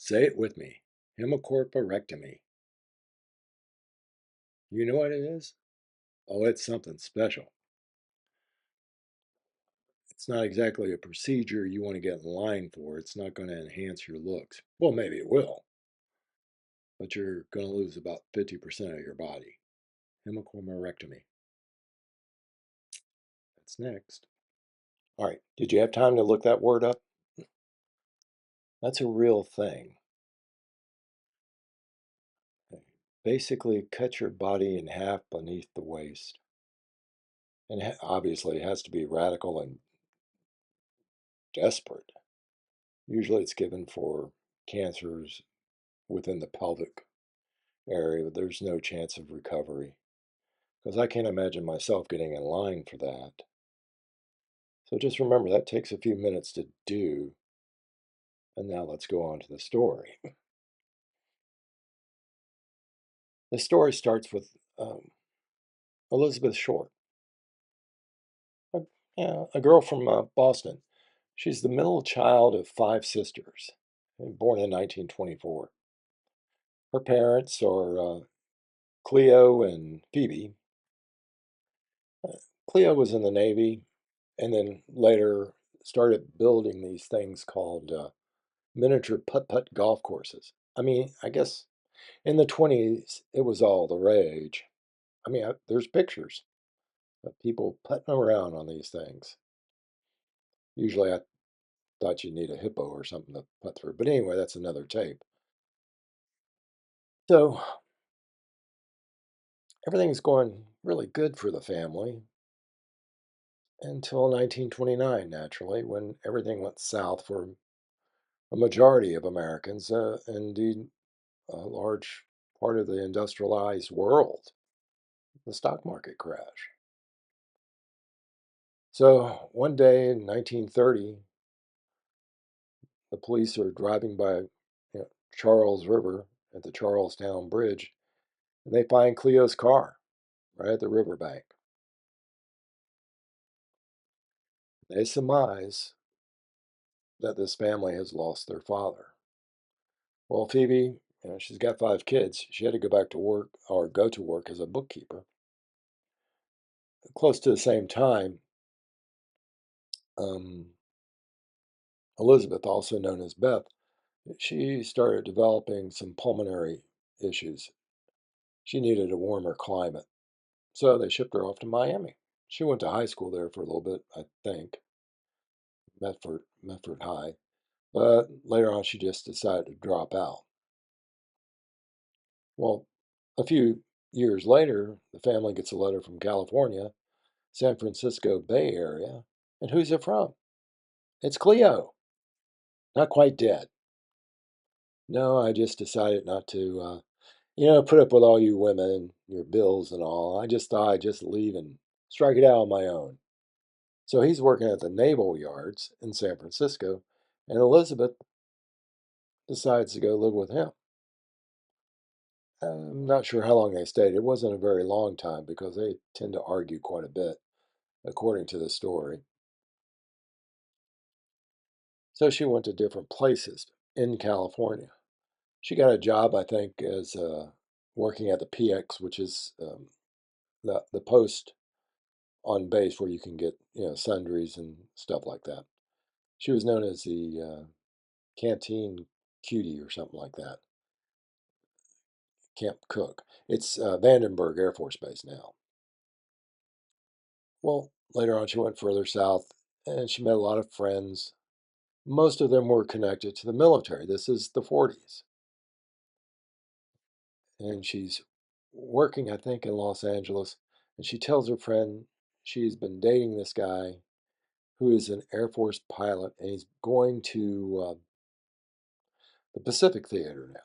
Say it with me. Hemicorporectomy. You know what it is? Oh, it's something special. It's not exactly a procedure you want to get in line for. It's not going to enhance your looks. Well, maybe it will, but you're going to lose about 50% of your body. Hemicorporectomy. That's next. All right. Did you have time to look that word up? That's a real thing. Basically, cut your body in half beneath the waist. And obviously, it has to be radical and desperate. Usually, it's given for cancers within the pelvic area. There's no chance of recovery because I can't imagine myself getting in line for that. So just remember that takes a few minutes to do. And now let's go on to the story. The story starts with Elizabeth Short, a, yeah, a girl from Boston. She's the middle child of five sisters, born in 1924. Her parents are Cleo and Phoebe. Cleo was in the Navy and then later started building these things called miniature putt-putt golf courses. I mean, I guess in the 20s, it was all the rage. I mean, there's pictures of people putting around on these things. Usually, I thought you need a hippo or something to putt through. But anyway, that's another tape. So everything's going really good for the family until 1929, naturally, when everything went south for a majority of Americans, indeed, a large part of the industrialized world, the stock market crash. So one day in 1930, the police are driving by Charles River at the Charlestown Bridge, and they find Cleo's car right at the riverbank. They surmise that this family has lost their father. Well, Phoebe, she's got five kids. She had to go back to work or go to work as a bookkeeper. Close to the same time, um, Elizabeth, also known as Beth, she started developing some pulmonary issues. She needed a warmer climate. So they shipped her off to Miami. She went to high school there for a little bit, I think, Medford High. But later on, she just decided to drop out. Well, a few years later, the family gets a letter from California, San Francisco Bay Area. And who's it from? It's Cleo. Not quite dead. No, I just decided not to, put up with all you women and your bills and all. I just thought I'd just leave and strike it out on my own. So he's working at the naval yards in San Francisco, and Elizabeth decides to go live with him. I'm not sure how long they stayed. It wasn't a very long time because they tend to argue quite a bit, according to the story. So she went to different places in California. She got a job, I think, as working at the PX, which is the post on base where you can get sundries and stuff like that. She was known as the canteen cutie or something like that. Camp Cook. It's Vandenberg Air Force Base now. Well, later on, she went further south and she met a lot of friends. Most of them were connected to the military. This is the 40s. And she's working, I think, in Los Angeles. And she tells her friend she's been dating this guy who is an Air Force pilot and he's going to the Pacific Theater now.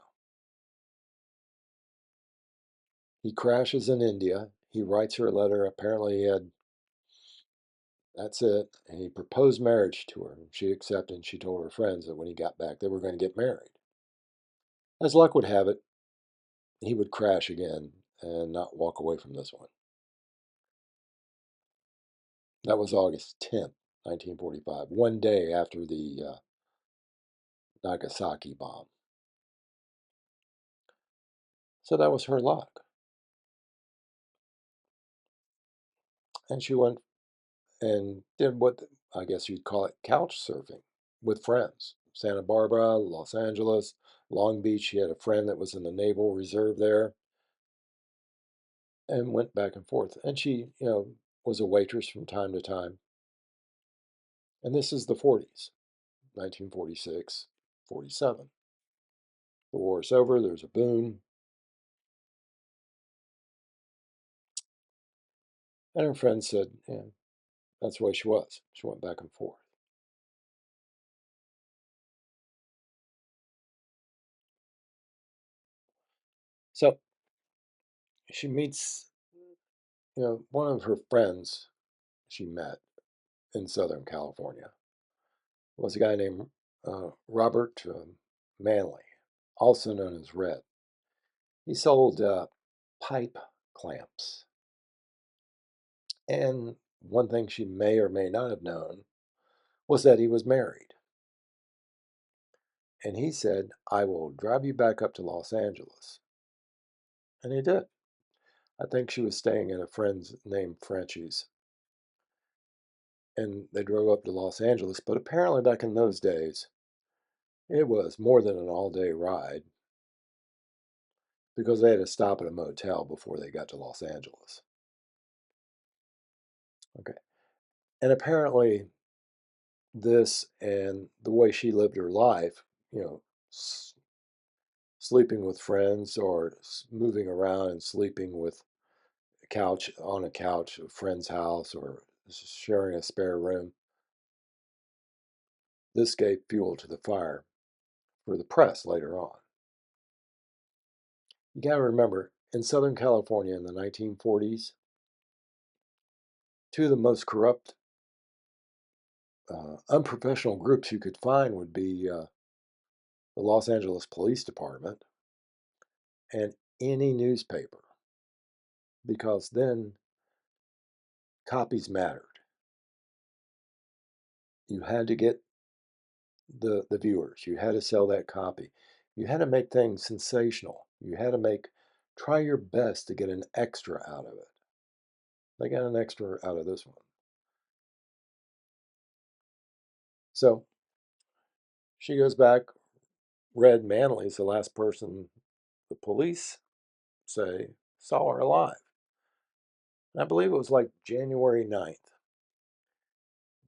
He crashes in India. He writes her a letter. Apparently, he had that's it. And he proposed marriage to her. She accepted, and she told her friends that when he got back, they were going to get married. As luck would have it, he would crash again and not walk away from this one. That was August 10th, 1945, one day after the Nagasaki bomb. So that was her luck. And she went and did what I guess you'd call it couch surfing with friends. Santa Barbara, Los Angeles, Long Beach. She had a friend that was in the Naval Reserve there and went back and forth. And she, was a waitress from time to time. And this is the 40s, 1946, 47. The war's over, there's a boom. And her friend said, yeah, that's the way she was. She went back and forth. So she meets, one of her friends she met in Southern California was a guy named Robert Manley, also known as Red. He sold pipe clamps. And one thing she may or may not have known was that he was married. And he said, I will drive you back up to Los Angeles. And he did. I think she was staying at a friend's named Frenchie's. And they drove up to Los Angeles. But apparently, back in those days, it was more than an all day ride because they had to stop at a motel before they got to Los Angeles. Okay. And apparently, this and the way she lived her life, you know, sleeping with friends or moving around and sleeping with a couch on a couch, a friend's house, or sharing a spare room. This gave fuel to the fire for the press later on. You got to remember, in Southern California in the 1940s, two of the most corrupt, unprofessional groups you could find would be the Los Angeles Police Department and any newspaper, because then copies mattered. You had to get the viewers. You had to sell that copy. You had to make things sensational. You had to try your best to get an extra out of it. They got an extra out of this one. So she goes back. Red Manley's the last person the police say saw her alive. And I believe it was like January 9th.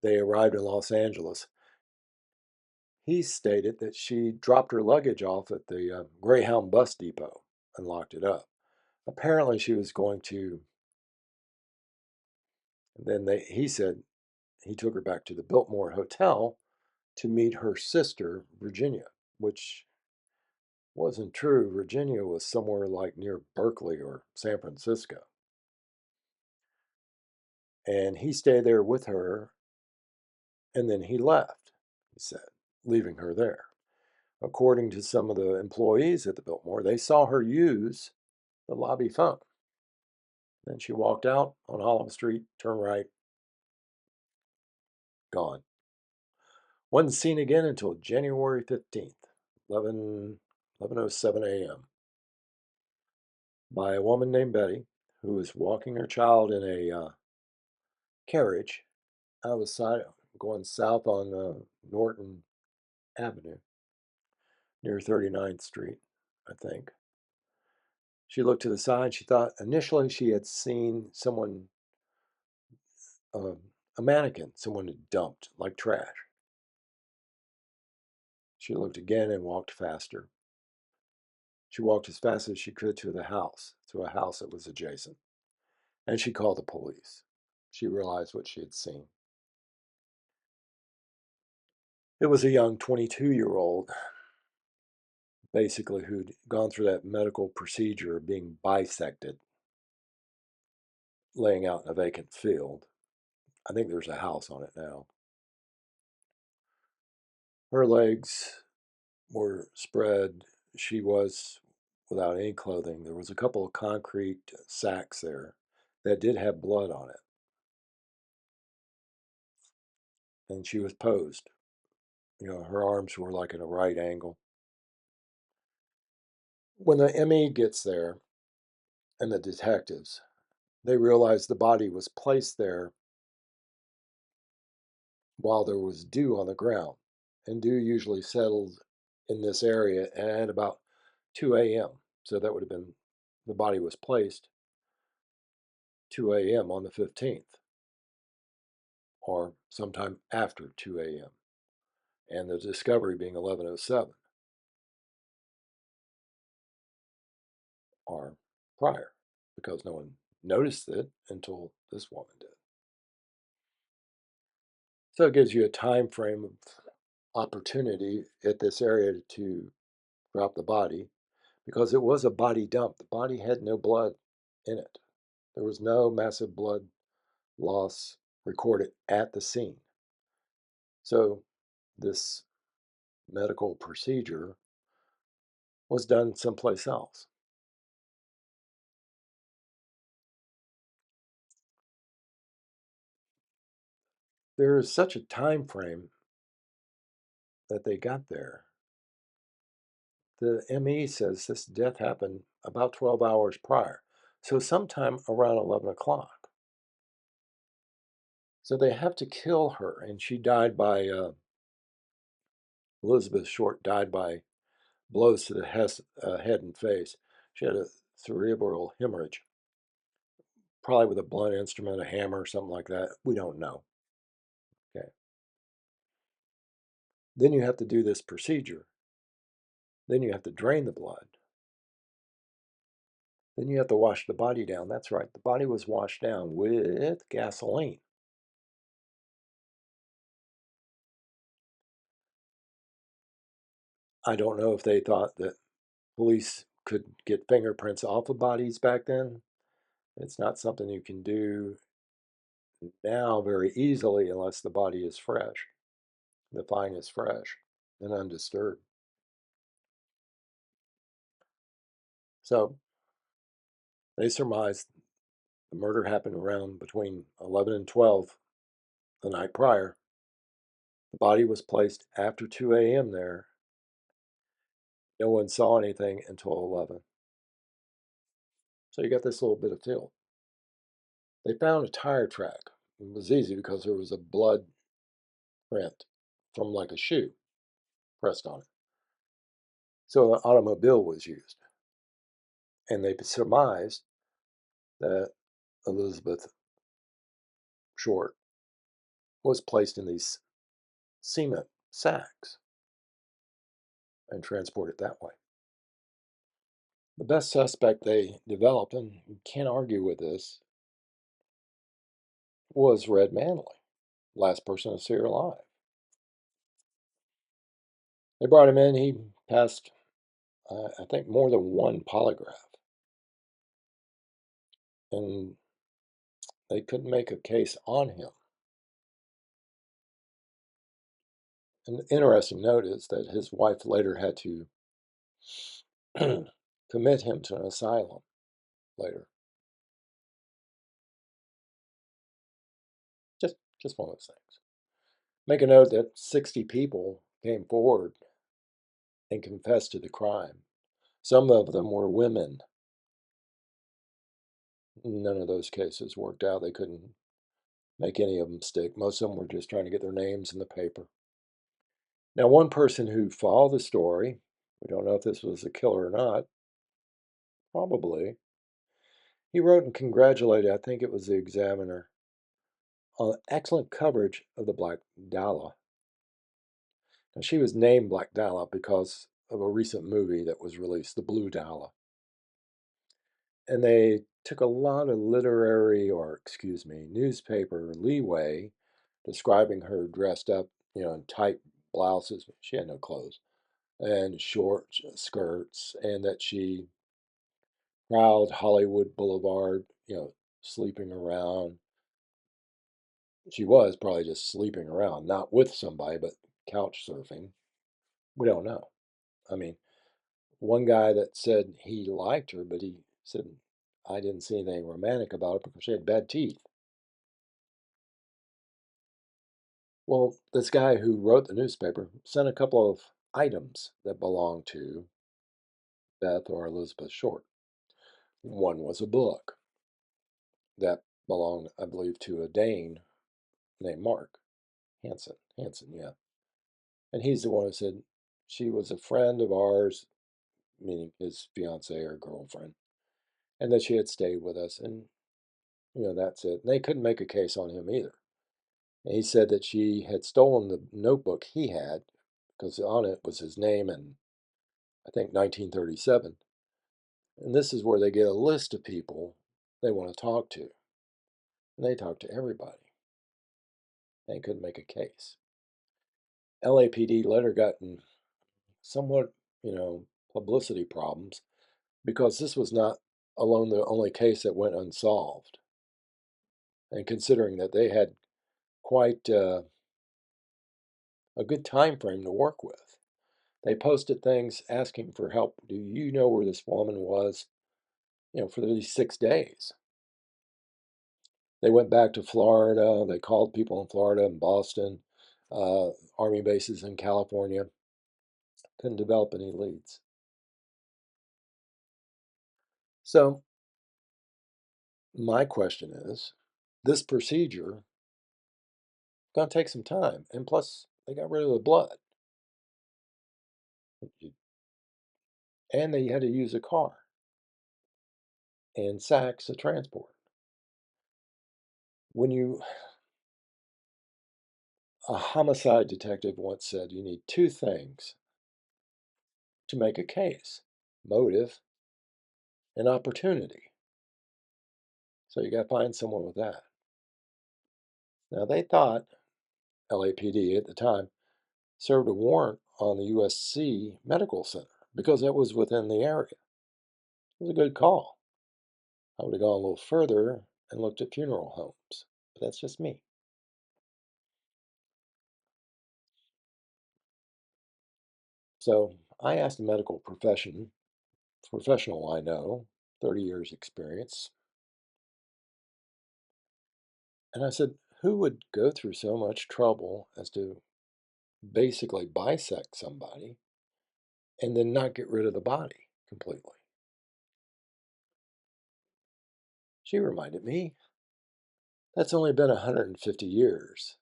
They arrived in Los Angeles. He stated that she dropped her luggage off at the Greyhound bus depot and locked it up. Apparently, she was going to. Then he said he took her back to the Biltmore Hotel to meet her sister, Virginia, which wasn't true. Virginia was somewhere like near Berkeley or San Francisco. And he stayed there with her, and then he left, he said, leaving her there. According to some of the employees at the Biltmore, they saw her use the lobby phone. Then she walked out on Olive Street, turned right, gone. Wasn't seen again until January 15th, 11:07 a.m. by a woman named Betty who was walking her child in a carriage out of the side, going south on Norton Avenue near 39th Street, I think. She looked to the side. She thought initially she had seen someone, uh, a mannequin, someone had dumped like trash. She looked again and walked faster. She walked as fast as she could to a house that was adjacent, and she called the police. She realized what she had seen. It was a young 22-year-old, basically, who'd gone through that medical procedure of being bisected, laying out in a vacant field. I think there's a house on it now. Her legs were spread. She was without any clothing. There was a couple of concrete sacks there that did have blood on it. And she was posed. Her arms were like in a right angle. When the ME gets there and the detectives, they realize the body was placed there while there was dew on the ground. And dew usually settles in this area at about 2 a.m. So that would have been the body was placed 2 a.m. on the 15th or sometime after 2 a.m. and the discovery being 11:07 or prior because no one noticed it until this woman did. So it gives you a time frame of opportunity at this area to drop the body because it was a body dump. The body had no blood in it. There was no massive blood loss recorded at the scene. So this medical procedure was done someplace else. There is such a time frame that they got there. The ME says this death happened about 12 hours prior, so sometime around 11 o'clock. So they have to kill her, and she died by, Elizabeth Short died by blows to the head and face. She had a cerebral hemorrhage, probably with a blunt instrument, a hammer, something like that. We don't know. Okay. Then you have to do this procedure. Then you have to drain the blood. Then you have to wash the body down. That's right. The body was washed down with gasoline. I don't know if they thought that police could get fingerprints off of bodies back then. It's not something you can do now very easily unless the body is fresh, the fine is fresh and undisturbed. So they surmised the murder happened around between 11 and 12 the night prior. The body was placed after 2 a.m. there. No one saw anything until 11. So you got this little bit of field. They found a tire track. It was easy because there was a blood print from like a shoe pressed on it. So an automobile was used. And they surmised that Elizabeth Short was placed in these cement sacks and transported that way. The best suspect they developed, and you can't argue with this, was Red Manley, last person to see her alive. They brought him in. He passed, I think, more than one polygraph, and they couldn't make a case on him. An interesting note is that his wife later had to commit him to an asylum later. Just one of those things. Make a note that 60 people came forward and confessed to the crime. Some of them were women. None of those cases worked out. They couldn't make any of them stick. Most of them were just trying to get their names in the paper. Now, one person who followed the story, we don't know if this was a killer or not, probably, he wrote and congratulated, I think it was the Examiner, on excellent coverage of the Black Dahlia. Now, she was named Black Dahlia because of a recent movie that was released, The Blue Dahlia. And they took a lot of literary, or excuse me, newspaper leeway describing her dressed up, in tight blouses. She had no clothes and short skirts, and that she prowled Hollywood Boulevard, sleeping around. She was probably just sleeping around, not with somebody, but couch surfing. We don't know. I mean, one guy that said he liked her, but he said, I didn't see anything romantic about it because she had bad teeth. Well, this guy who wrote the newspaper sent a couple of items that belonged to Beth or Elizabeth Short. One was a book that belonged, I believe, to a Dane named Mark Hansen. Hansen, yeah. And he's the one who said she was a friend of ours, meaning his fiancee or girlfriend, and that she had stayed with us. And, that's it. And they couldn't make a case on him either. And he said that she had stolen the notebook he had because on it was his name and I think 1937. And this is where they get a list of people they want to talk to. And they talk to everybody. They couldn't make a case. LAPD later got in somewhat, publicity problems because this was not alone the only case that went unsolved. And considering that they had quite a good time frame to work with, they posted things asking for help. Do you know where this woman was? For these 6 days. They went back to Florida. They called people in Florida and Boston, Army bases in California. Couldn't develop any leads. So my question is, this procedure going to take some time, and plus they got rid of the blood, and they had to use a car and sacks of transport. When you, a homicide detective once said, you need two things to make a case: motive and opportunity. So you got to find someone with that. Now they thought LAPD at the time served a warrant on the USC Medical Center because it was within the area. It was a good call. I would have gone a little further and looked at funeral homes, but that's just me. So I asked a medical professional I know, 30 years experience, and I said, who would go through so much trouble as to basically bisect somebody and then not get rid of the body completely? She reminded me that's only been 150 years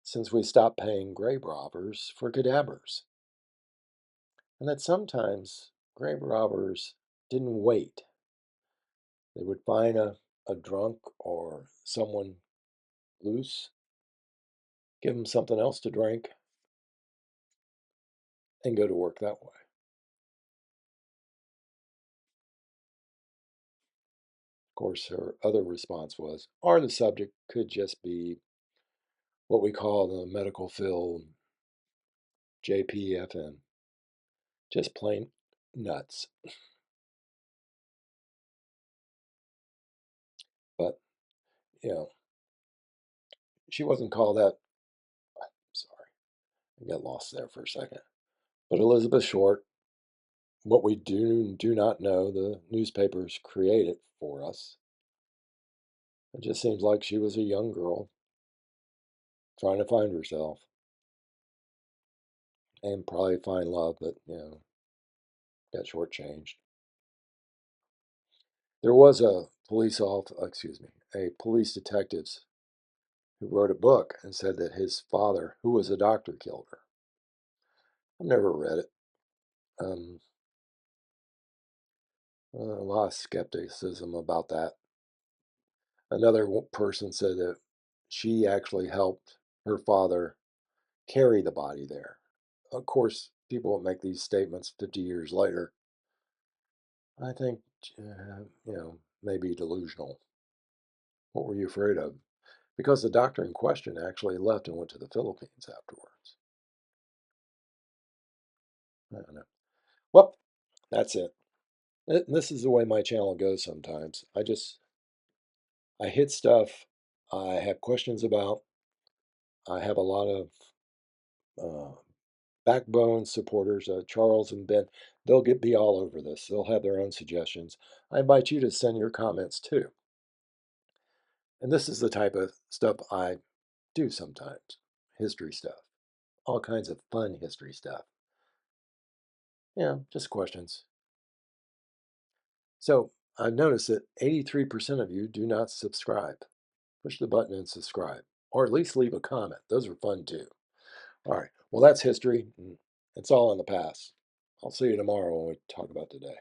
since we stopped paying grave robbers for cadavers, and that sometimes grave robbers didn't wait. They would find a drunk or someone loose, give them something else to drink, and go to work that way. Of course, her other response was, or the subject could just be what we call the medical field JPFN, just plain nuts. But, you know, she wasn't called that. Sorry, I got lost there for a second. But Elizabeth Short, what we do not know, the newspapers create it for us. It just seems like she was a young girl trying to find herself and probably find love, but got shortchanged. There was a police detective who wrote a book and said that his father, who was a doctor, killed her. I've never read it. Um, a lot of skepticism about that. Another person said that she actually helped her father carry the body there. Of course, people will make these statements 50 years later. I think, maybe delusional. What were you afraid of? Because the doctor in question actually left and went to the Philippines afterwards. I don't know. Well, that's it. This is the way my channel goes sometimes. I hit stuff I have questions about. I have a lot of uh, backbone supporters, Charles and Ben. They'll be all over this. They'll have their own suggestions. I invite you to send your comments too. And this is the type of stuff I do sometimes. History stuff. All kinds of fun history stuff. Yeah, just questions. So I've noticed that 83% of you do not subscribe. Push the button and subscribe, or at least leave a comment. Those are fun too. All right. Well, that's history. It's all in the past. I'll see you tomorrow when we talk about today.